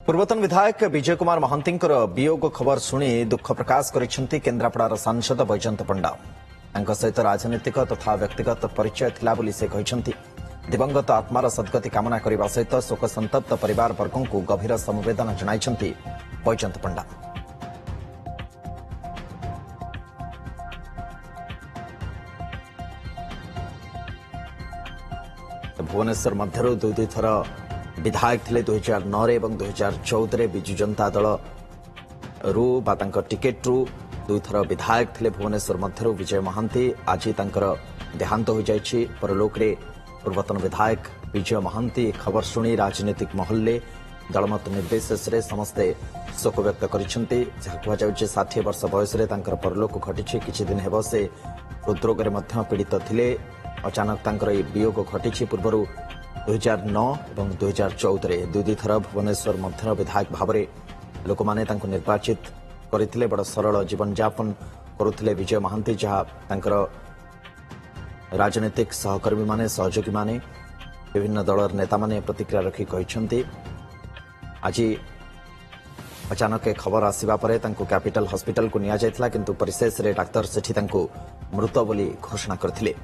पूर्वतन विधायक विजय कुमार महांती वियोग खबर शुणी दुख प्रकाश कर केन्द्रापड़ार सांसद बैजयंत पंडा सहित राजनीतिक तथा व्यक्तिगत परिचय थिला बोली से कहते दिवंगत आत्मार सद्गति कामना करने सहित शोक संतप्त परिवार वर्गों को गभीर समवेदना जणाइछन्ति बैजयंत पंडा। भुवनेश्वर मध्य दुई थर विधायक थे 2009 और 2014 विजु जनता दल टिकेट रु दुई थर विधायक थे भुवनेश्वर मध्य विजय महांती आज देहांत हो जाइछि। परलोक रे पूर्वतन विधायक विजय महांती खबर शुणी राजनीतिक महल दलमत निर्विशेष समस्ते शोक व्यक्त करिसेंति। कहु 60 वर्ष बयस परलोक घटी किछि दिन हेब से हृदरोग पीड़ित थिले। अचानक वियोग घटी। पूर्व 2009 और 2014 दुई थर भुवनेश्वर मध्य विधायक भाव में लोक मैंने निर्वाचित करते बड़ सरल जीवन यापन करुले विजय महांती। जहाँ राजनीतिक सहकर्मी माने सहयोगी माने विभिन्न दलर नेता माने प्रतिक्रिया रखी कहते आज अचानक खबर आसवा पर कैपिटल हॉस्पिटल को निया जायतिला, किंतु परिशेष रे डाक्तर सेठी मृत बोली घोषणा करथिले।